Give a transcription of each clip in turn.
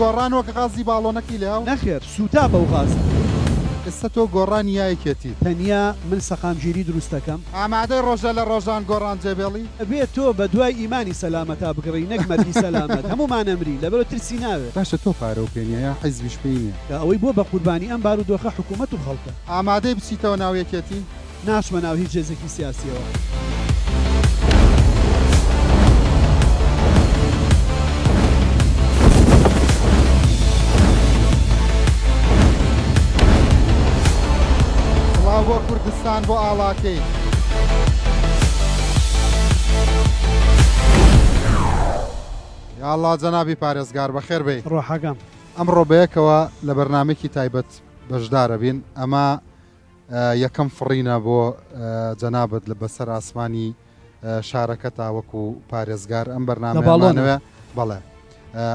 گۆڕانەوە کە غازی باڵۆنەکی لێاو نەخێر سوتا بەو غاز ئێستا تۆ گۆڕانی یایەکێتی تەنیا من سەقامگیری دروستەکەم ئامادەی ڕۆژە لە ڕۆژان گۆڕان جێبێڵی بێت تۆ بە دوای ئیمانی سەلامەتا بگڕی نەک مەردی سەلامەت هەمومان ئەمری لەبەرەوە ترسی ناوێت باشە تۆ پارە و پێنیە یا حیزبیش پێی نییە ئەوەی بۆ بە قوربانی ئەم بارودۆخە حکوومەت و خەڵکە ئامادەی بچیتەوە ناو یەکێتی ناچمە ناو هیچ جێزێکی سیاسیەوە بۆ کوردستان بۆ ئاڵاکەی یاڵڵا جەنابی پارێزگار بەخێر بێ ڕۆحەکەم ئەمڕۆ بەیەکەوە لە بەرنمێکی تایبەت بەشدارە بین ئەمە یەکەم فڕینە بۆ جەنابەت لە بەسەر ئاسمانی شارەکە تاوەکو پارێزگار ئەم بەرنامەوە بەڵێ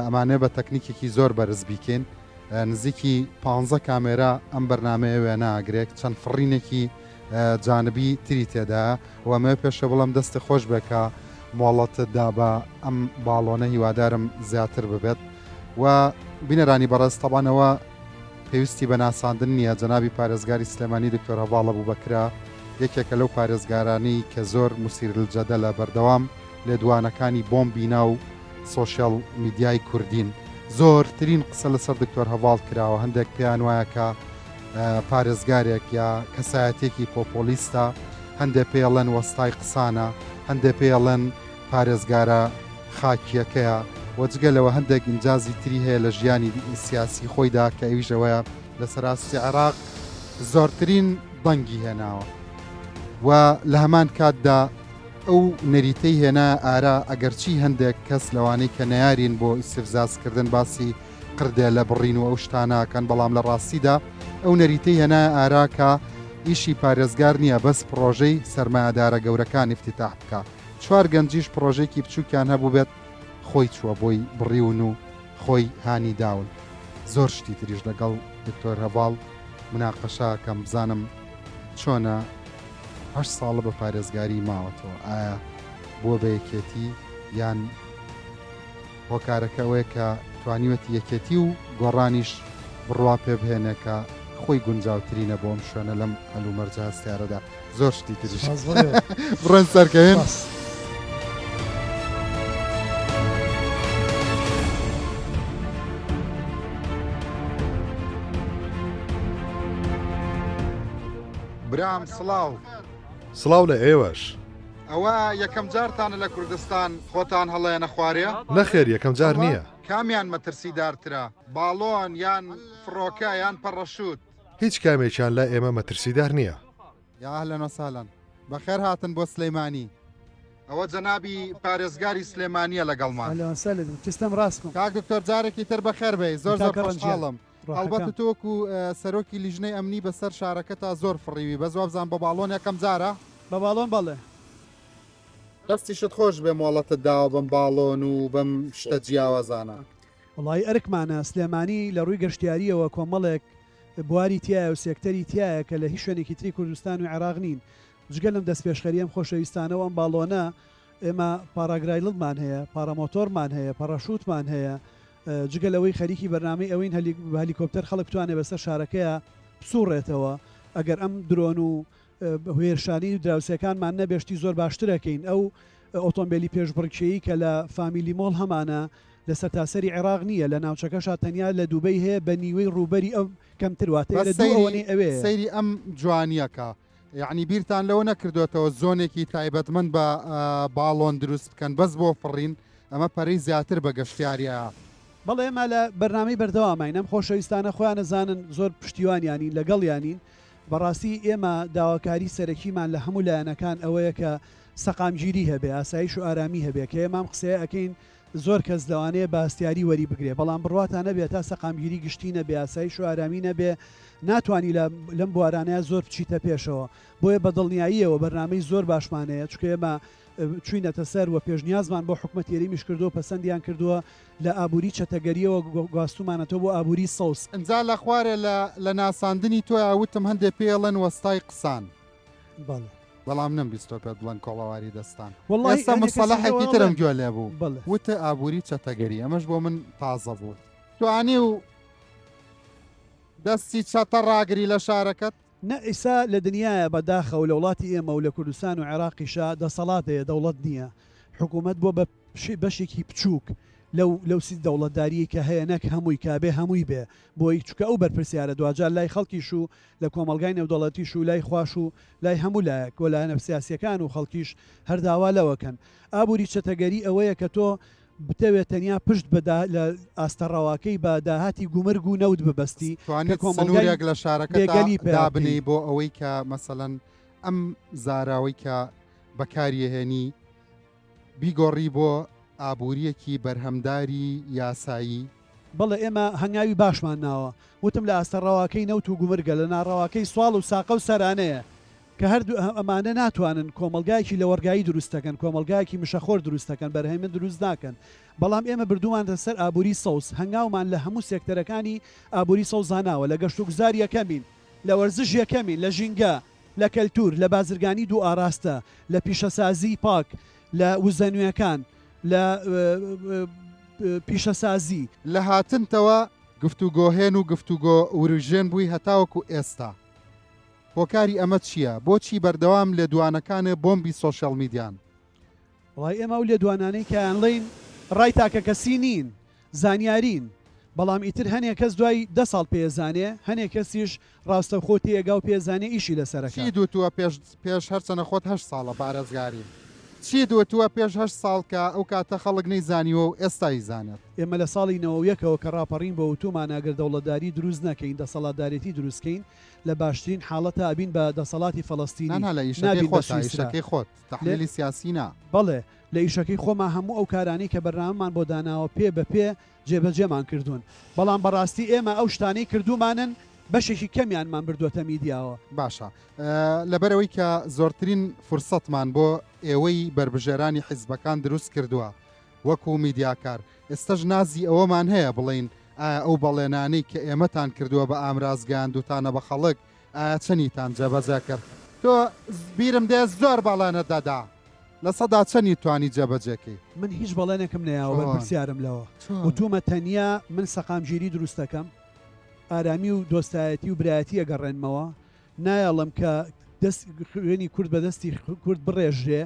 ئەمانێ بە تەکنیکێکی زۆر بەرز بیکەین نزیکی 15 کامێرا ئەم بەرنمەیە وێناگرێت چەند فڕینێکی جانبی تری تێدا و ئەمە پێشە بڵم دەستی خۆش بێکە مۆڵەتدا بە ئەم باڵۆنە هیوادارم زیاتر ببێت و بینەرانی بەڕێز تەبانەوە پێویستی بە ناساندن نییە جەنابی پارێزگاری سلێمانی دکتۆر هەڤاڵە بوو بەکرا یەکێکە لەو پارێزگارانی کە زۆر موسیرجەدە لە بەردەوام لێدوانەکانی بۆمبینا و سۆشیال میدیای کوردین زۆرترین قسە لەسەر دکتۆر هەڤاڵ کراوە هەندێک پێیان وایە پارێزگارێک یا کەسایەتێکی پۆپۆلیستە هەندێک پێڵەن وەستای قسانە هەندێک پێڵەن پارێزگارە خاکیەکەیە وەجگەلەوە هەندێک ئینجازی تری هەیە لە ژیانی سیاسی خۆیدا کە ئەویژەوەیە لە سەراستی عێراق زۆرترین بەنگی هێناوە و لە هەمان کاتدا ئەو نەریتەی هێنا ئارا ئەگەرچی هەندێک کەس لەوانەی کە نەیارین بۆ ئیسفزازکردن باسی قردێ لە بڕین و ئەو شتانەکەن بەڵام لە ڕاستیدا ئەو نەریتەی هێنا ئاراکە ئیشی پارێزگار نییە بەس پرۆژەی سەرمایهدارە گەورەکان افتتاح بکە چوار گەنجیش پرۆژێکی بچووکیان هەبوو بێت خۆی چووە بۆی بڕیون و خۆی هانی داون زۆر شتی تریش لەگەڵ دکتۆر هەڤاڵ مناقەشە کەم بزانم چۆنە 8 ساڵە بە پارێزگاری ماوەتەوە ئایا بۆ بە یەکێتی یان هۆکارەکە ئەوەیە کە توانیوەتی یەکێتی و گۆڕانیش بڕوا پێ بهێنێکە خۆی گونجاوترینە بۆم شوێنە لەم هەلومەرجە هەستیارەدا زۆر شتی تریش بڕێن سەرکەوێن برام سڵاو سڵاو لە ئێوەش ئەوە یەکەم جارتانە لە کوردستان خۆتان هەڵەیەنە خوارێ نەخێر یەکەم جار نییە کامیان مەترسیدارترە باڵۆن یان فڕۆکە یان پەڕەشوت هیچ کامێکیان لە ئێمە مەترسیدار نییە یا ئەهلەن وسهلەن بەخێر هاتن بۆ سلەیمانی ئەوە جەنابی پارێزگاری سلێمانیە لەگەڵمان تستم ڕاستم کاک دکتۆر جارێکی تر بەخێر بێ زۆر زۆر خۆشحاڵم ئەلبەتە تۆکو سەرۆکی لیژنەی ئەمنی بەسەر شارەکە تا زۆر فڕیوی بە زۆر بزان بە باڵۆن یەکەم جارە بە باڵۆن بەڵێ دەستیشت خۆش بێ مۆڵەتە داوە بەم باڵۆن و بەم شتە جیاوازانە وڵی ئەرکمانە سلێمانی لە ڕووی گەشتیاریەوە کۆمەڵێک بواری تایە و سێکتەری تایە کە لە هیچ شوێنێکی تری کوردستان و عێراق نین جگەل لەم دەست پێشخەری ئەم خۆشەویستانەوە ئەم باڵۆنە ئێمە پاراگرایلمان هەیە پارامۆتۆرمان هەیە پەڕەشوتمان هەیە جگەل ئەوەی خەریکی بەرنامەی ئەوەین هەلیکۆپتەر خەڵک توانێت بەسەر شارەکەیە بسوڕێتەوە ئەگەر ئەم درۆن و هێرشانی و دراوسەکانمان نەبێشتی زۆر باشترەکەین ئەو ئۆتۆمبیلی پێشبڕکێی کە لە فامیلی مۆڵ هەمانە لە سەرتاسەری عێراق نییە لە ناوچەکەشا تەنیا لە دووبەی هەیە بە نیوەی ڕوبەری ئەو کەمتر واتە لە دووەوەی ئەوێ سەیری ئەم جوانیەکە یعنی بیرتان لەوە نەکردوێتەوە زۆنێکی تایبەتمەند بە باڵۆن دروست بکەن بەس بۆ فڕین ئەمە پەرەی زیاتر بە گەشتیاریە بەڵێ ئێمە لە بەرنامەی بەردەوامین ئەم خۆشەویستانە خۆیان نەزانن زۆر پشتیوانیانی لەگەڵ یانین بەڕاستی ئێمە داواکاری سەرەکیمان لە هەموو لایەنەکان ئەوەیە کە سەقامگیری هەبێ ئاسایش و ئارامی هەبێ کە ئێمام قسەیە ئەەکەین زۆر کەس لەوانەیە باستیاری وەری بگرێ بەڵام بڕواتان نەبێت تا سەقامگیری گشتی نەبێ ئاسایش و ئارامی نەبێ ناتوانانی لەم بوارانەیە زۆر بچیتە پێشەوە بۆیە بەدڵنیاییەوە بەرنامەی زۆر باشمانەیە چکە ئێمە چوینەتە سەر و پێشنیازمان بۆ حکومەتێریمیش کردو پەسەندیان کردووە لە ئابووری چەتەگەریەوە گواستومانەتەوە بۆ ئابووری سەوس ئەنجا لە خوارێ لە ناساندنی تۆ وتم هەندێک پێڵەن وەستای قسان بەڵام نەمبیستۆ پێت بڵەن کۆڵەواری دەستان ئێستا مصەلەحێکی ترم گوێ لێ بوو وتە ئابووری چەتەگەری ئەمەش بۆ من تازە بوو توانی و دەستی چەتە ڕاگری لە شارەکەت ئیسا لە دنیاە بەداخەوە لە وڵاتی ئێمە و لە کوردستان و عێراقیشا دەسەڵاتەیە دەوڵەت نییە حکوومەت بۆ بە بەشێکی بچووک لەو سی دەوڵەتداری کە هەیە نەک هەمووی کابێ هەمووی بێ بۆی چکە ئەو بەرپرسیارە دوجار لای خەڵکیش و لە کۆمەلگای نێودەوڵەتیش و لای خوش و لای هەموو لایەک و لایەنە سیاسیەکان و خەڵکیش هەرداوا لەوەکەن ئابووری چەتەگەری ئەوەیە کە تۆ بتەوێت تەنیا پشت لە ئاستەڕەواکەی بە داهاتی گومرگ و نەوت ببەستی کۆمەڵگەیەک لە شارەکە دابنی بۆ ئەوەی کە مەسەڵەن ئەم زاراوەی کە بەکاریهێنی بیگۆڕی بۆ ئابوووریەکی بەرهەمداری یاسایی بەڵێ ئێمە هەنگاوی باشمان ناوە وتم لە ئاستەڕەواکەی نەوت و گومرگە لە ناڕەواکەی سواڵ و ساقە و سەرانەیە کە هەردوو ئەمانە ناتوانن کۆمەلگایکی لە وەرگایی دروستەکەن کۆمەلگایکی مشەخۆر دروستەکەن بەرهەمە دروست ناکەن بەڵام ئێمە بردووانە سەر ئابووری سەوز هەنگاومان لە هەموو سێکتەرەکانی ئابووری سەوزاناوە لە گەشت و گوزار یەکەمین لە وەرزش یەکەمین لە ژینگە لە کەلتور لە بازرگانی دوو ئاراستە لە پیشەسازی پاک لە وزەنوێەکان لە پیشەسازی لە هاتنتەوە گفتوگۆهێن و گفتوگۆ وروژێن بووی هەتاوەکو ئێستا هۆکاری ئەمە چییە؟ بۆچی بەردەوام لێ دوانەکانە بۆمبی سۆشیال میدیان؟ وڵای ئێمە و لێ دوانانەی کە ئەنڵین ڕای تاکە کەسی نین زانیارین بەڵام ئیتر هەنێک کەس دوای 10 ساڵ پێزانێ هەنێک کەسیش ڕاستەخۆتی ئێگا و پێزانێ ئیشی لەسەرەکە چی دوتووە پێش هەرچەنە خۆت 8 ساڵە پارێزگاری چی دوتووە پێش 8 ساڵ کە ئەو کاتە خەڵک نەیزانیوە و ئێستای زانێت ئێمە لە ساڵی 91ەوە کە ڕاپەڕین بە وتومان ئەگەر دەوڵەتداری دروست نەکەین دەسەڵاتدارێتی دروستکەین لە باشترین حاڵەتە ئەبین بە دەسەڵاتی فەڵەستینی لە ئیشەکەی خۆت تەحلیلی سیاسی نا بەڵێ لە ئیشەکەی خۆمان هەموو ئەو کارانەی کە بەرنامەمان بۆ داناوە پێ بە پێ جێبەجێمان کردوون بەڵام بەڕاستی ئێمە ئەو شتانەی کردومانن بەشێکی کەمیانمان بردووەتە میدیاوە باشە لەبەرەوەی کە زۆرترین فرسەتمان بۆ ئێوەی بربژێرانی حیزبەکان دروست کردووە وەکو میدیاکار ئێستەش نازی ئەوەمان هەیە بڵین ئەو بەڵێنانەی کە ئێمەتان کردووە بە ئامرازگان دوتانە بە خەڵک چەنیتان جێبەجێ کرد تۆ بیرم دێ زۆر بەڵێنە دەدا لە سەدا چەنی توانی جێبەجێکەی من هیچ بەڵێنێکم نەیەوە بەرپرسیارم لەوە وتومە تەنیا من سەقامگیری دروستەکەم ئارامی و دۆستایەتی و برایەتی ئەگەڕێنمەوە نایەڵم کە خوێنی کورد بەدەستی کورد بڕێژێ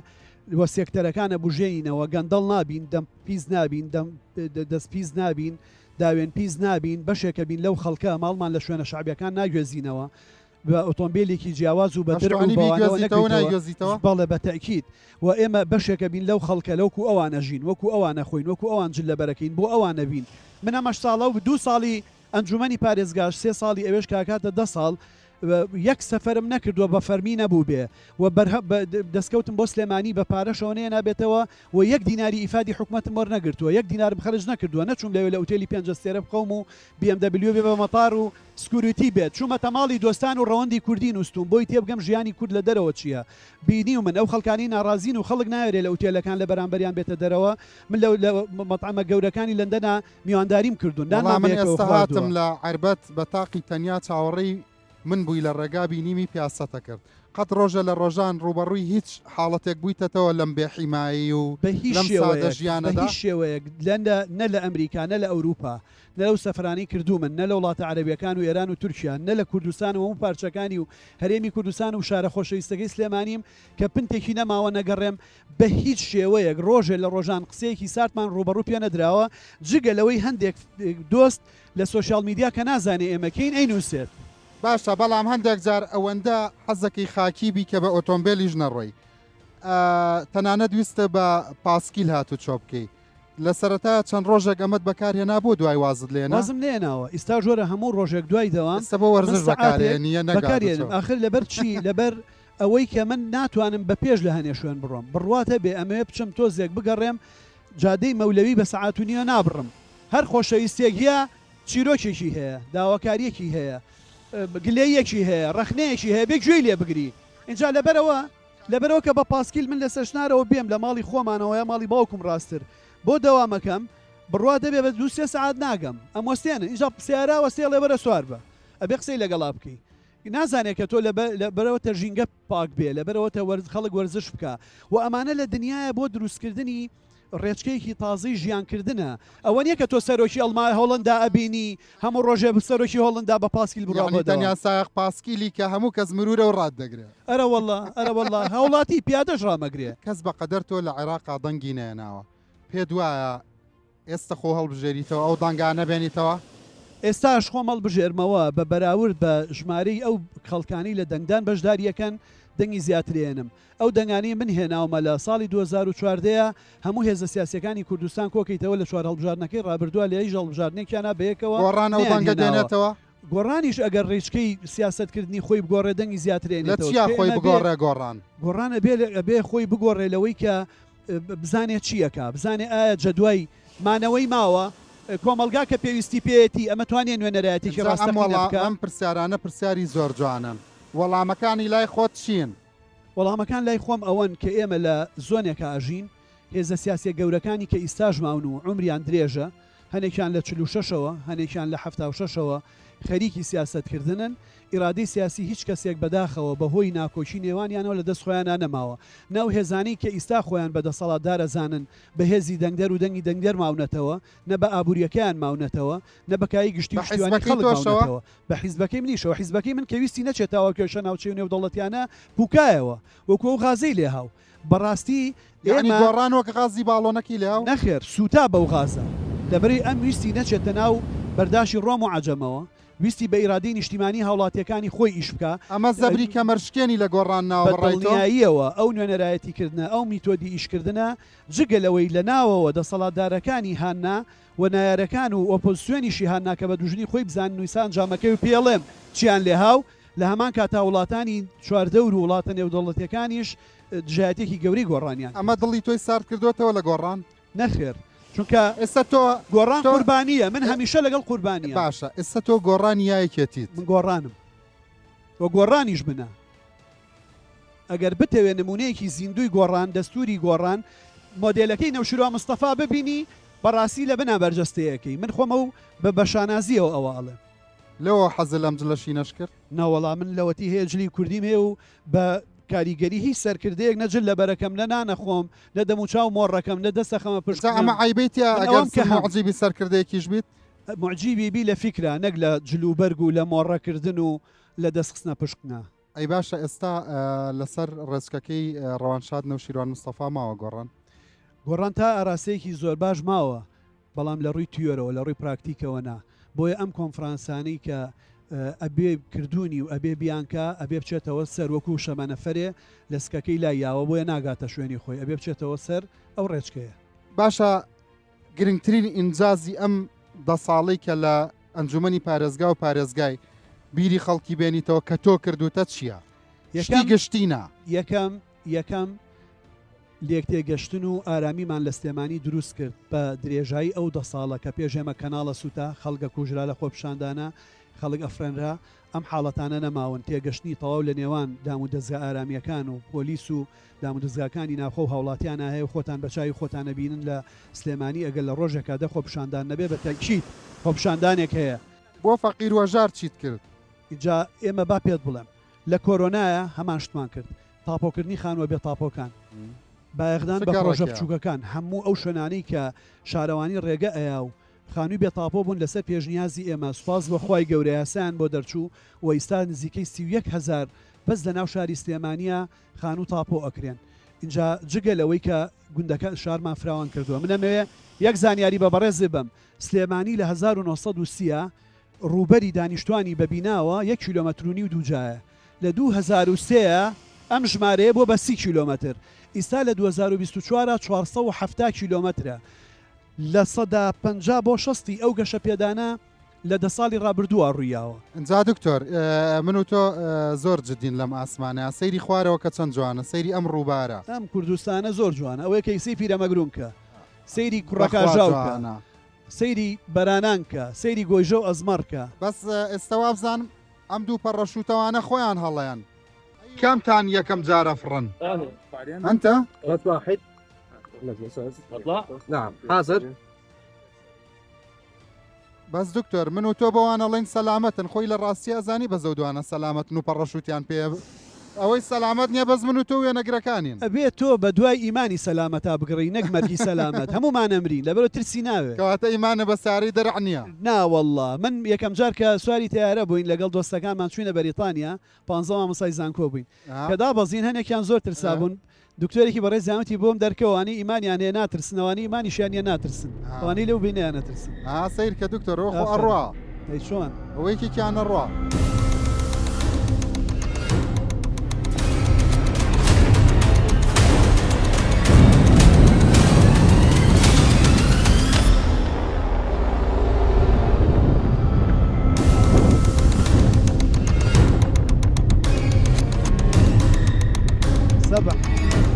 وە سێکتەرەکانە بژێنینەوە گەندەڵ نابین دەم پیس نابین دەست پیس نابین داوێن پیس نابین بەشێکە بین لەو خەڵکە ماڵمان لە شوێنە شعبیەکان ناگوێزینەوە بە ئۆتۆمبیلێکی جیاواز و بەڵێ بە تەکید و ئێمە بەشێکە بین لەو خەڵکە لەوکو ئەوانە ژین وەکو ئەوانە خۆین وەکو ئەوان جل لە بەرەکەین بۆ ئەوانە بین من ئەمەش ساڵە و 2 ساڵی ئەنجومەنی پارێزگاش 3 ساڵی ئەوێش کاکاتە 10 ساڵ یەک سەفەرم نەکردووە بە فەرمی نەبوو بێ و دەستکەوتم بۆ سلێمانی بە پارەشەوەنەیە نابێتەوە و 1 دیناری ئیفادی حکوومەتم وەرنەگرتووە 1 دینارم خەرج نەکردووە نەچوم لەوێ لە ئوتێلی 5 ستێرە بخەوم و BMW بێ بە مەتار و سکوریتی بێت چوومەتە ماڵی دۆستان و ڕەوەندی کوردی نووسم بۆی تێبگەم ژیانی کورد لە دەرەوە چییە بینی و من ئەو خەڵکانی ناڕازین و خەڵک ناوێرێ لە ئوتێلەکان لە بەرامبەریان بێتە دەرەوە من لە مەطعمە گەورەکانی لەندەنا میوانداریم کردوون من ئێستا هاتم لە عربەت بە تاقی تەنیا چاوەڕێی من بووی لە ڕێگابی نیمی پیاسەتە کرد قەت ڕۆژە لە ڕۆژان ڕوبەڕووی هیچ حاڵەتێک بوویتەوە لەم بێحیمایی و بە هیچ شێوەیەک نە لە ئەمریکا نە لە ئەوروپا نە لەو سەفرانی کردو من نە لە وڵاتە عەرەبیەکان و ئێران و تورکیا نە لە کوردستان و هەموو پارچەکانی و هەرێمی کوردستان و شارە خۆشەویستەکەی سلێمانیم کە پنتێکی نەماوە نەگەڕێم بە هیچ شێوەیەک ڕۆژێ لە ڕۆژان قسەیەکی سارتمان ڕوبەڕوو پێ نەدراوە جگە لەوەی هەندێک دۆست لە سۆشیال میدیا کە نازانێ ئێمەکەین ئەینووسێت باشە بەڵام هەندێک جار ئەوەندە حەزەکەی خاکیبی کە بە ئۆتۆمبیلیش نەڕۆی تەنانەت ویستە بە پاسکیل هاتو چۆ بکەی لە سەرەتا چەند ڕۆژێک ئەمەد بەکارهێنا بۆ دوای وازت لێنە وازم لێناوە ئێستا ژۆرە هەموو ڕۆژێک دوای دەوام بە وەرزش بەکارێنیە نەکارێنم آخر لەبەر چی لەبەر ئەوەی کە من ناتوانم بە پێش لە هەنێ شوێن بڕۆم بڕواتە بێ ئەمەوێ بچم تۆزێک بگەڕێم جادەی مەولەوی بە سەعات و نیوە نابڕم هەر خۆشەویستێک هەیە چیرۆکێکی هەیە داواکاریەکی هەیە گلەیەکی هەیە ڕەخنەیەکی هەیە بێک گوێی لێ بگری اینجا لەبەرەوە کە بە پاسکیل من لە سەرشنارەوە بێم لە ماڵی خۆمانەوە یا ماڵی باوکم ڕاستتر بۆ دەوامەکەم بڕوا دەبێ بە 2-3 ساعت ناگەم ئەم وەستێنن اینجا سیارا وەستێ لێبەرە سوار بە ئەبێ قسەی لەگەڵا بکەی نازانێت کە تۆ لەبەرەوە تەژینگە پاک بێ لەبەرەوە خەڵک وەرزش بکە و ئەمانە لە دنیاە بۆ دروستکردنی ڕێچکەیەکی تازی ژیانکردنە ئەوە نییە کە تۆ سەرۆکی ئەڵمای هۆڵندا ئەبینی هەموو ڕۆژێ سەرۆکی هۆڵندا بە پاسکیل بڕۆ تەنیا سایق پاسکیلی کە هەموو کەس مرورە و ڕاددەگرێت ئەرەوەڵ هەوڵاتی پیادەش ڕامەگرێ کەس بە قەدەر تۆ لە عێراقا دەنگی نێناوە پێ دوایە ئێستا خۆ هەڵبژێریتەوە ئەو دەنگانە بێنیتەوە ئێستاش خۆم هەڵبژێرمەوە بە بەراورد بە ژمارەی ئەو خەڵکانی لە دەنگدان بەشداریەکەن دەنگی زیاترێنم ئەو دەنگانی من هێناومە لە ساڵی 2014 هەموو هێزە سیاسەکانی کوردستان کۆکەیتەوە لە چوار هەڵبژارنەکەی ڕابردووە لە هیچ هەڵبژارنێکیانە بەیەکەوە گۆڕانە و دەنگە دێنێتەوە گۆڕانیش ئەگەر ڕێچکەی سیاستکردنی خۆی بگۆڕێ دەنگی زیاترێنێت لە چیا خۆی بگۆڕێ گۆڕانە بێ خۆی بگۆڕێ لەوەی کە بزانێت چیەکە بزانێ ئایا جەدوای مانەوەی ماوە کۆمەلگا کە پێویستی پێێتی ئەمە توانێن نوێنەرایەتێکی ئەم پرسیارانە پرسیاری زۆر جوانن وەڵامەکانی لای خۆت چین وەڵامەکان لای خۆم ئەوەن کە ئێمە لە زۆنێکە ئاژین هێزە سیاسی گەورەکانی کە ئیستاژ ماون و عمریان درێژە هەنێکیان لە 46ەوە هەنێکیان لە 76ەوە خەریکی سیاستکردنن ئیرادەی سیاسی هیچ کەسێک بەداخەوە بەهۆی ناکۆچی نێوانیانەوە لە دەست خۆیانە نەماوە ناو هێزانی کە ئیستا خۆیان بەدەسەڵاتدارەزانن بە هێزی دەنگدەر و دەنگی دەنگدەر ماونەتەوە نە بە ئابوووریەکەیان ماونەتەوە نە بەکایی گشتی شتیوانی خەڵکەوە بە حیزبەکەی منیشەوە حیزبەکەی من کەویستی نەچێتەوە کێشە ناوچەی نێودەوڵەتیانە پوکایەوە وەکو ئەو غازەی لێ هاو بەڕاستی گۆڕان وەک غازی باڵۆنەکی لێ نەخێر سوتا بەو غازە لەبەری ئەم ویستی نەچێتە ناو بەرداشی ڕۆم و عەجەمەوە ویستی بە ئیرادەی نیشتیمانی هاوڵاتیەکانی خۆی ئیش بکە ئەمە زەبری کەمەرشکێنی لە گۆڕان ناوەڕایەوە ئەو نوێنەرایەتیکردنە ئەو میتۆدی ئیشکردنە جگە لەوەی لە ناوەوە دەسەڵاتدارەکانی هاننا و نایارەکان و ئۆپۆزیسیۆنیشی هاننا کە بە دوژنی خۆی بزان نووسان جامەکەی و پێڵێم چیان لێ هاو لە هەمان کاتا وڵاتانی چواردەور و وڵاتە نێودەوڵەتیەکانیش دژایەتێکی گەوری گۆڕانیان ئەمە دڵی تۆی سارد کردوێتەوە لە گۆڕان نەخێر چونکە ئێستا تۆ گۆڕان قوربانیە من هەمیشە لەگەڵ قوربانیە باشە ئێستا تۆ گۆڕانی یایەکێتیت من گۆڕانم وە گۆڕانیش منە ئەگەر بتەوێ نمونەیەکی زیندوی گۆڕان دەستوری گۆڕان مۆدێلەکەی نەوشیرۆ مستەفا ببینی بەڕاستی لە بنا بەرجەستەیەکەی من خۆمە و بە بەشانازیەوە ئەوواڵێ لەوە حەزل ئەم جلەشی نەشکرد ناوەڵا من لەوەتی هەیە جلی کوردیم هەیە و بە کاریگەری هیچ سەرکردەیەک نەجل لە بەرەکەم لە نانەخۆم لە دەموچاو مۆڕەکەم لە دەستەخەمە پشت ئەمە عیبێتە ئەگەر کە معجیبی سەرکردەیەکیش بیت معجیبی بی لە فیکرە نەک لە جلوبەرگ و لە مۆڕەکردن و لە دەستخستنە پشکنە ئەی باشە ئێستا لەسەر ڕێچکەکەی ڕەوانشاد نەوشیروان مستەفا ماوە گۆڕان تا ئاراسەیەکی زۆر باش ماوە بەڵام لە ڕووی تیۆرەوە لە ڕووی پراکتیکەوە نا بۆیە ئەم کۆنفرانسانەی کە ئەبێ کردوونی و ئەبێ بیانکە ئەبێ بچێتەوە سەر وەکو شەمەنەفەرێ لە سکەکەی لای یاوە بۆیە ناگاتە شوێنی خۆی ئەبێ بچێتەوە سەر ئەو ڕێچکەیە باشە گرنگترین ئینجازی ئەم 10 ساڵەی کە لە ئەنجومەنی پارێزگا و پارێزگای بیری خەڵکی بێنیتەوە کە تۆ کردوتە چییە؟ شتی گشتینە یەکەم لێکتێگەشتن و ئارامیمان لە سلێمانی دروست کرد بە درێژایی ئەو 10 ساڵە کە پێشێمە کەناڵە سوتا خەڵگە کوژرا لە خۆپشاندانە خەڵک ئەفرێنرا ئەم حاڵەتانە نەماون تێگەشتنی تەواو لە نێوان دام و دەستگا ئارامیەکان و پۆلیس و دام و دەستگاکانی ناخۆ و هاوڵاتیانە هەیە خۆتان بەچوی خۆتانە بینن لە سلێمانی ئەگەر لە ڕۆژێکا دە خۆپشاندان نەبێ بە تەکیید خۆپشاندانێک هەیە بۆ فەقیر وەژار چیت کرد اینجا ئێمە با پێت بڵێم لە کۆرۆنایە هەمان شتمان کرد تاپۆکردنی خانوە بێ تاپۆکان بایەغدان بە ڕۆژە بچووکەکان هەموو ئەو شوێنانەی کە شارەوانی ڕێگە ئەیا و خانووی بێتاپۆ بوون لەسەر پێشنیازی ئێمە سوپاس بەخوای گەورەیاسان بۆ دەرچوو و ئیستا نزیکەی 31,000 بەس لە ناو شاری سلێمانیە خانوو تاپۆ ئەکرێن اینجا جگە لەوەی کە گوندەکە شارمان فراوان کردووە منەمەوێ یەک زانیاری بە بەڕێزێ بم سلێمانی لە 1930 ڕووبەری دانیشتوانی بەبیناوە 1 کیلۆمەتر و نیو دووجایە لە 2003 ئەم ژمارەیە بۆ بە 30 کیلۆمەتر ئیستا لە 2024 470 کیلۆمەترە لە 150 بۆ 60 ئەو گەشە پێدانە لە 10 ساڵی ڕابردووە ڕوویاوە ئەجا دکتۆر من و تۆ زۆر جدین لەم ئاسمانە سەیری خوارەوە کە چەند جوانە سەیری ئەم ڕووبارە ئەم کوردستانە زۆر جوانە ئەوەیە کەیسی پیرەمەگرونکە سەیری کوڕەکژاوکە سەیری بەرانانکە سەیری گۆیژە و ئەزمەرکە بەس ئێستاوا بزانم ئەم دوو پەڕەشوتەوانە خۆیان هەڵەیان كامتان يكم جارة فرن؟ أنت؟ واحد اطلع نعم حاضر بس دكتور منو تو بوانا لين سلامة خوي للراسية زاني بزودوانا سلامة نو برشوتيان بي ئەوەی سەلامەت نییە بەس من و تۆ وێنەگرەکانین ئەبێت تۆ بە دوای ئیمانی سەلامەتا بگڕی نەک مەرگی سەلامەت هەمومان ئەمرین لەبەرەوە ترسی ناوێت کەواتە ئیمانە بە ساری دەرع نییە ناوەڵڵا من یەکەم جار کە سواری تیارە بووین لەگەڵ دۆستەکانمان چوینە بەریتانیا 15 مامۆستای زانکۆ بووین کە دابەزین هەنێکیان زۆر ترسا بوون دکتۆرێکی بەڕێ زیامەتی بۆم دەرکەوانی ئیمانیان هەیە ناترسنەوانی ئیمانیشیانە ناترسن ئەوانەی لەو بینیان نەترسن سیر کە دکتۆر خۆ ئەڕوا چۆن ئەوەیکی کیانە ڕوا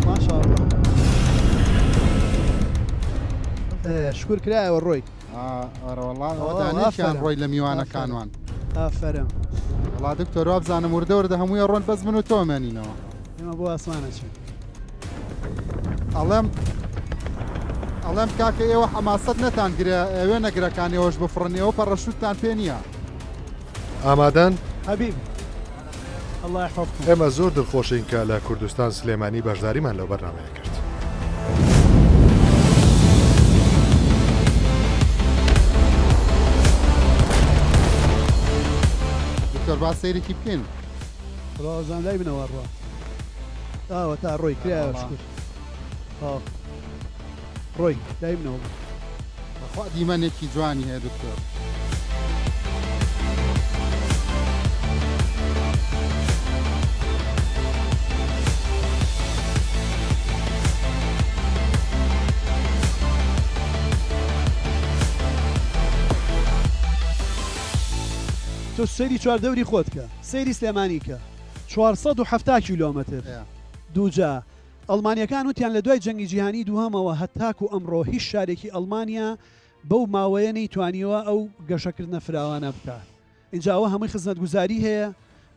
ما شاء الله شكر كراي والروي والله دانیشیان ڕۆی لە میوانەکانوان ئافرە وڵا دکتۆر وابزانم وردەوردە هەمووی ڕۆن بەس من و تۆمێنینەوە ئێمە بۆ ئاسمانە چین ئەڵێم کاکە ئێوە حەماست نەتانگرێ ئەوێ نەگرەکانیەوەش بفڕنیەوە پەڕەشوتتان پێ نییە ئامادەن حەبیب الله يحفظكم ئێمە زۆر دڵخۆشین کە لە کوردستان سلێمانی بەشداریمان لەو بەرنامەیە کرد دکتۆر با سەیرێکی بکەین ڕۆژان لای بنەوە ڕوا ئاوە تا ڕۆی کرایەوە شکر ڕۆی لای بنەوە بەخوا دیمەنێکی جوانی هەیە دکتۆر تۆ سەیری چواردەوری خۆت کە سەیری سلێمانی کە 470 کیلۆمەتر دووجا ئەڵمانیەکان وتیان لە دوای جەنگی جیهانی دووهەمەوە هەتاکو ئەمڕۆ هیچ شارێکی ئەڵمانیا بەو ماوەیە نەیتوانیوە ئەو گەشەکردنە فراوانە بکات اینجاوە هەمووی خزمەتگوزاری هەیە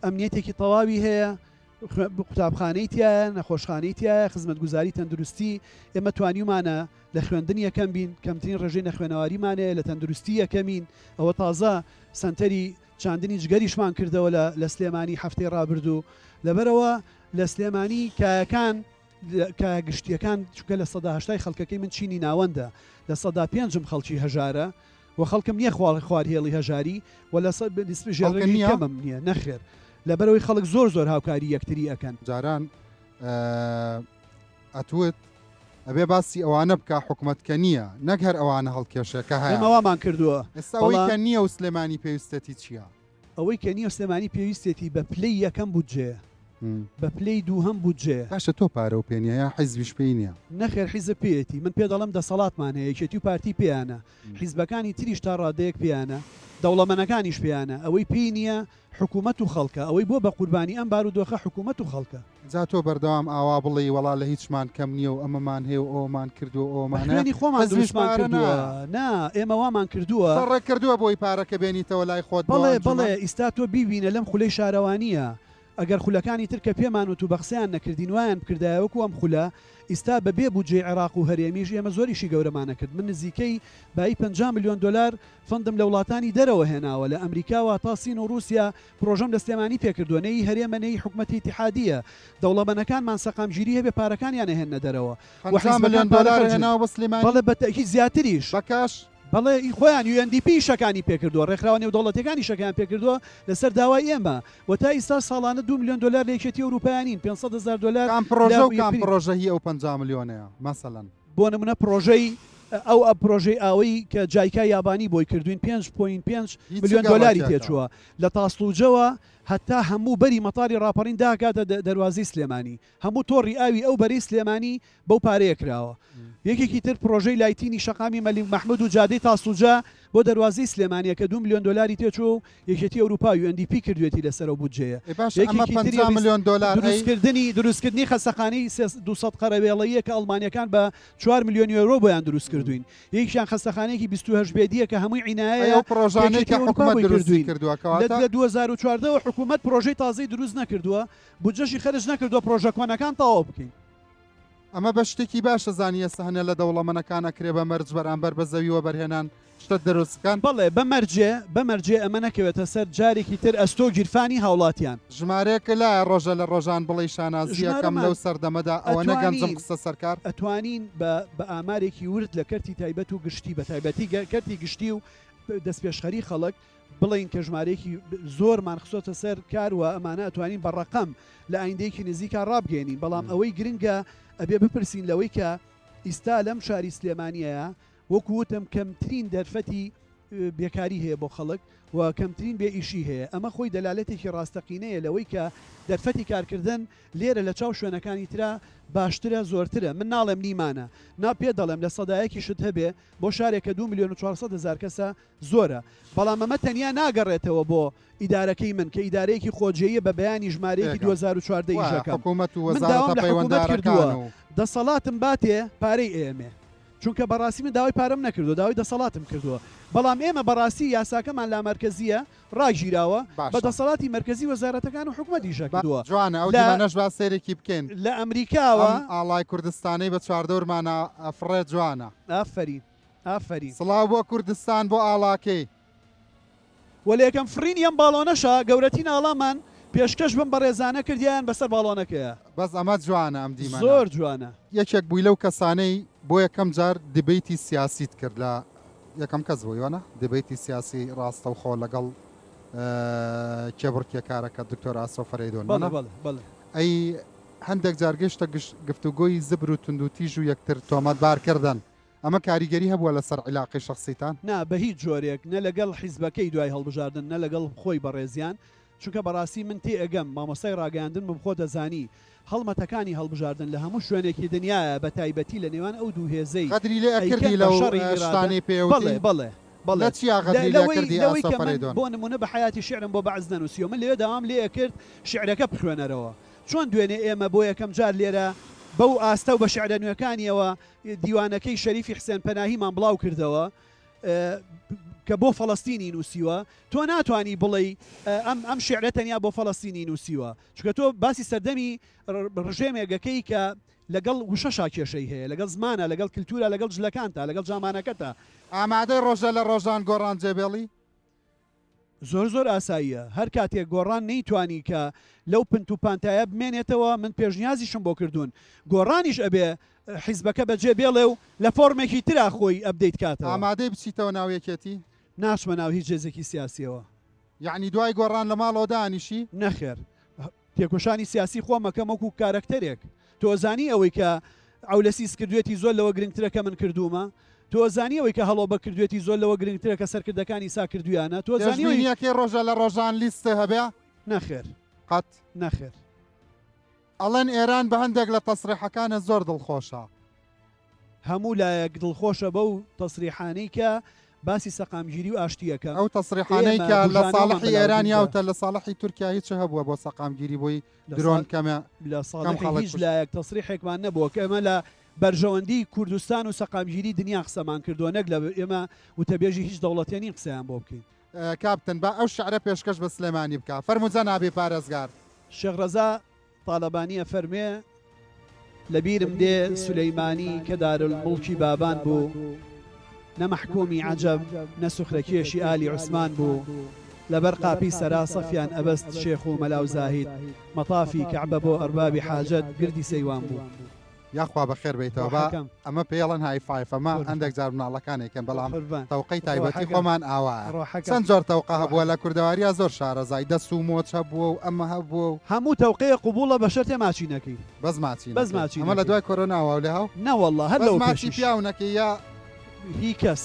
ئەمنیەتێکی تەواوی هەیە قوتابخانەی تایە نەخۆشخانەی تایە خزمەتگوزاری تەندروستی ئێمە توانیمانە لە خوێندنی یەکەم بین کەمترین ڕێژەی نەخوێنەواریمانەیە لە تەندروستی یەکەمین ئەوە تازە سنتەری چاندنی جگەریشمان کردەوە لە سلێمانی هەفتەی ڕابردوو لەبەرەوە لە سلێمانی کایەکان کە گشتیەکان چکە لە 1970 خەڵکەکەی من چینی ناوەندە لە 5 خەڵکی هەژارە و خەڵکم نییە خوارهێڵی هەژاری و لە ژێڕی کەمم نییە نەخێر لەبەرەوەی خەڵک زۆر هاوکاری یەکتری ئەەکەن جاران ئەتوت ئەبێ باسی ئەوانە بکە حکوومەتکە نییە نەک هەر ئەوانە هەڵکێشەکە هەمەوامان کردووە ئێستاەوەی کە نییە و سلێمانی پێویستەتی چییە؟ ئەوەی کە نییە سلێمانی پێویستێتی بە پلەی یەکەم بودجێ بە پلەی دووهەم بودجێ باشە تۆ پارە و پێنیە یا حیزبیش پێی نییە نەخێر حیزە پێێتی من پێ دەڵم دەسەڵاتمان هەیە یەکێتی و پارتی پێیانە حیزبەکانی تریش تا ڕادەیەک پێیانە دەوڵەمەنەکانیش پێیانە ئەوەی پێی نییە حکوومەت و خەڵکە ئەوەی بۆ بە قوربانی ئەم بارودۆخە حکوومەت و خەڵکە جا تۆ بەردەوام ئاوا بڵێ وەڵا لە هیچمان کەم نییە و ئەمەمان هەیە و ئەومان کردو ئەومانێنی خۆمان دروستمان کردووە نا ئێمە وامان کردووە ڕێ کردووە بۆی پارەکە بێنیتەوە لای خۆت بڵێ ئیستا تۆ بیبینە لەم خولەی شارەوانیە ئەگەر خولەکانی ترکە پێمان و تو بەخسیان نەکردین وایان بکردایەوەکو ئەم خولە ئیستا بەبێ بودجێ عێراق و هەرێمیش ئێمە زۆریشی گەورەمانە کرد من نزیکەی بای 50 میلیۆن دلار فندم لە وڵاتانی دەرەوە هێناوە لە ئەمریکاوە تا سین و رووسیا پرۆژەم لە سلێمانی پێکردووە نەی هەرێمەنەی حکوومەتی اتحادیە دەوڵەمەنەکانمان سەقامگیری هەبێ پارەکانیان هێنە دەرەوە 50 میلیۆن دلار هێناوە بە سلێمانی بەڵێ بەتەکید زیاتریش بەکاش بەڵێ خۆیان UNDP شەکانی پێکردووە ڕێکخراوە نێودەوڵەتەکانی شەکان پێکردووە لەسەر داوای ئێمە و تا ئیستا ساڵانە 2 میلیۆن دلار لە یەکێتی ئەوروپایانین 500,000 دلار کام پرۆژە و کام پرۆژەهی ئەو 50 میلیۆنەیە مەسەڵەن بۆ نمونە پرۆژەی ئەو پرۆژەی ئاوەی کە جایکای یابانی بۆی کردوین 5.5 میلیۆن دلاری تێچووە لە تاسڵوجەوە هەتا هەموو بەری مەتاری ڕاپەڕین داکاتە دەواازی سلێمانی هەموو تۆڕی ئاوی ئەو بەری سلێمانی بەو پارەیە کراوە یەکێکی تر پرۆژەی لایتینی شەقامی مەلی محمود و جادەی تاسوجا بۆ دەواازی سلێمانیە کە 2 میلیۆن دلاری تێچوو یەکێتی ئەوروپا UNDP کردوێتی لەسەر بودجەیە میلیۆن دلار دروستکردنی خەستەخانەی 200 قەرەوێڵەیە کە ئەڵمانیەکان بە 4 میلیۆن یۆرۆ بۆیان دروست کردوین یەکیان خەستەخانەیەکی 28 بێدیە کە هەمووی عینایە پرۆژانەی کە حکوومەت دروستی کردووە لە 2014 حکوومەت پرۆژەی تازەی دروست نەکردووە بودجەشی خەرج نەکردووە پرۆژە کۆنەکان تەواو بکەین ئەمە بە شتێکی باشە زانیە سەهنە لە دەوڵەمەنەکانە کرێ بە مەرج بەرامبەر بە زەویوە بەرهێنان شتە دروستکان بەڵێ بەمەرجێ ئەمە نەکەوێتە سەر جارێکی تر ئەستۆ گیرفانی هاوڵاتیان ژمارەیەکە لای ڕۆژە لە ڕۆژان بڵی شانازیەکەم لەو سەردەمەدا ئەوە نەگەنجم قسە سەرکار ئەتوانین بە ئامارێکی ورد لە کەرتی تایبەت و گشتی بە تایبەتی کەرتی گشتی و دەستپێشخەری خەڵک بڵین کە ژمارەیەکی زۆرمان خسۆتە سەر کاروە ئەمانە ئەتوانین بەڕقەم لە ئایندەیەکی نزیکا ڕابگەێنین بەڵام ئەوەی گرنگە ئەبێ بپرسین لەوەی کە ئیستا لەم شاری سلێمانیەیە وەکو وتم کەمترین دەرفەتی بێکاری هەیە بۆ خەڵک و کەمترین بێ ئیشی هەیە ئەمە خۆی دەلالەتێکی ڕاستەقینەیە لەوەی کە دەرفەتی کارکردن لێرە لە چاو شوێنەکانی ترا باشترە زۆرترە من ناڵێم نیمانە پێ دەڵێم لە سەدایەکی شت هەبێ بۆ شارێکە 2,400,000 کەسە زۆرە بەڵام ئەمە تەنیا ناگەڕێتەوە بۆ ئیدارەکەی من کە ئیدارەیەکی خۆجێیە بە بەیانی ژمارەیەکی 2014 ئیشەکەم حکوومەت و وەزارەتە پەیوەنددارەکان دەسەڵاتم باتێ پارەی ئێمێ چونکە بەڕاستی من داوای پارەم نەکردو داوای دەسەڵاتم کردووە بەڵام ئێمە بەڕاستی یاساکەمان لا مەرکەزیە ڕاگیراوە بە دەسەڵاتی مەرکزی وەزارەتەکان و حکوومەتی شەکردووە جوانە ئەو دیمانەش با سێرێکی بکەین لە ئەمریکاوە ئاڵای کوردستانی بە چواردەورمانە ئەفرێت جوانە ئافرین سڵاو بۆ کوردستان بۆ ئاڵاکەی وەلە یەکەم فرین ئەم باڵۆنەشە گەورەتی ناڵامان پێشکەش بم بە ڕێزانە کردیان بەسەر باڵۆنەکەیە بەس ئەمە جوانە ئەم دیمانە زۆر جوانە یەکێک بووی لەو کەسانەی بۆ یەکەم جار دبیتی سیاسیت کرد لە یەکەم کەس بوویوانە دبیتی سیاسی ڕاستە و خۆ لەگەڵ کێبڕکیە کارەکە دکتۆر ئاسۆ فەرەیدۆن ئەی هەندێک جار گەشتە گفتوگۆی زبر و توندوتیژ و یەکتر تۆمەتبارکردن ئەمە کاریگەری هەبووە لەسەر عیلاقی شخصیتان نا بە هیچ جۆرێک نە لەگەڵ حیزبەکەی دوای هەڵبژاردن نە لەگەڵ خۆی بەڕێزیان چونکە بەڕاستی من تێ ئەگەم مامۆستای ڕاگەاندن بم خۆ دەزانی هەڵمەتەکانی هەڵبژاردن لە هەموو شوێنێکی دنیاە بە تایبەتی لە نێوان ئەو دوو هێزەی قەدری لێ ئەکردی لەو شتانەی پێوتڵێ بۆ نمونە بە حیاتی شعرم بۆ بەعز نەنووسیەوە من لێ داوام لێ کرد شعرەکە بخوێنەرەوە چۆن دوێنێ ئێمە بۆ یەکەم جار لێرە بەو ئاستە و بە شعرە نوێەکانیەوە دیوانەکەی شەریفی حسێن پەناهیمان بڵاو کردەوە کە بۆ فەڵەستینی نووسیوە تۆ ناتوانی بڵێ ئەم شعرە تەنیا بۆ فەڵەستینی نووسیوە چونکە تۆ باسی سەردەمی ڕژێمێگەکەی کە لەگەڵ وشەشا کێشەی هەیە لەگەڵ زمانە لەگەڵ کللتورە لەگەڵ جلەکانتە لەگەڵ جامانەکەتە ئامادەی ڕۆژە لە ڕۆژان گۆڕان جێبێڵی زۆر ئاساییە هەر کاتێک گۆڕان نەیتوانی کە لەو پنت و پانتایە بمێنێتەوە من پێشنیازیشم بۆ کردوون گۆڕانیش ئەبێ حیزبەکە بەجێ بێڵێ و لە فۆرمێکی ترا خۆی ئەبدەیت کاتەوە ئامادەی بچیتەوە ناویەکێتی ناچمە ناو هیچ جێزێکی سیاسیەوە یعنی دوای گۆڕان لە ماڵەوە دانیشی نەخێر تێکۆشانی سیاسی خۆمەکەم وەکو کارکتەرێک تۆزانی ئەوەی کە ئەولەسیس کردوێتی زۆر لەوە گرنگترەکە من کردومە تۆزانیەوەی کە هەڵۆ بە کردوێتی زۆر لەوە گرنگترە کە سەرکردەکانی سا کردویانە تۆزانیەکەی ڕۆژە لە ڕۆژان لیستە هەبێ نەخێر قەت نەخێر ئەڵەن ئێران بە هەندێک لە تەسریحەکانە زۆر دڵخۆشە هەموو لایەک دڵخۆشە بەو تەسریحانەی کە باسی سەقامگیری و ئاشتیەکە ئەو تەسریحانەی کە لە ساڵحی ئێران یاوتە لە ساڵحی تورکیا هیچ هەبووە بۆ سەقامگیری بۆی درۆن کەمە لە ساڵحی هیچ لایەک تەسریحێکمان نەبووە کە ئەمە لە بەرژەوەندی کوردستان و سەقامگیری دنیا قسەمان کردووە نەک لە ئێمە وتەبێژی هیچ دەوڵەتیانی قسەیان بۆ بکەین کاپتن بە ئەو شعرە پێشکەش بە سلێمانی بکە فەرمووجە نابێ پارێزگار شێخ تاالبانیە فەرمێ لەبیرم دێ سولەیمانی کە دارالموڵکی بابان بوو نەمەحکومی عەجەب نەسوخرەکێشی ئالی عوسمان بوو لەبەر قاپی سەرا سەفیان ئەبەست شێخ و مەلاو زاهید مەتافی کەعبە بۆ ئەربابی حاجەت گردی سەیوان بوو یاخوا بەخێر بیتەوە ئەمە پێڵەن های فایفەمە هەندێک جار مناڵەکانێکم بەڵام تەوقەی تایبەتی خۆمان ئاوایە چەند جۆر تەوقە هەبووە لە کوردەواریە زۆر شارەزای دەست و مۆچ هەبووە و ئەمە هەبووە و هەموو تەوقەیە قوبوڵە بە شەرتێ ماچینەکەی بەس ماچین ئەمە لە دوای کۆرۆناوە لە هەو نەوەڵڵا هەر لەو ماچی پیاونەکەی یا هی کەس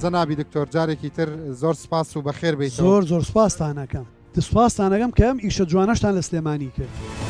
جەنابی دکتۆر جارێکی تر زۆر سپاس و بەخێر بیت زۆر سپاسانەکەم سپاسانەکەم کەم ئیشە جوانەشتان لە سلێمانی کرد.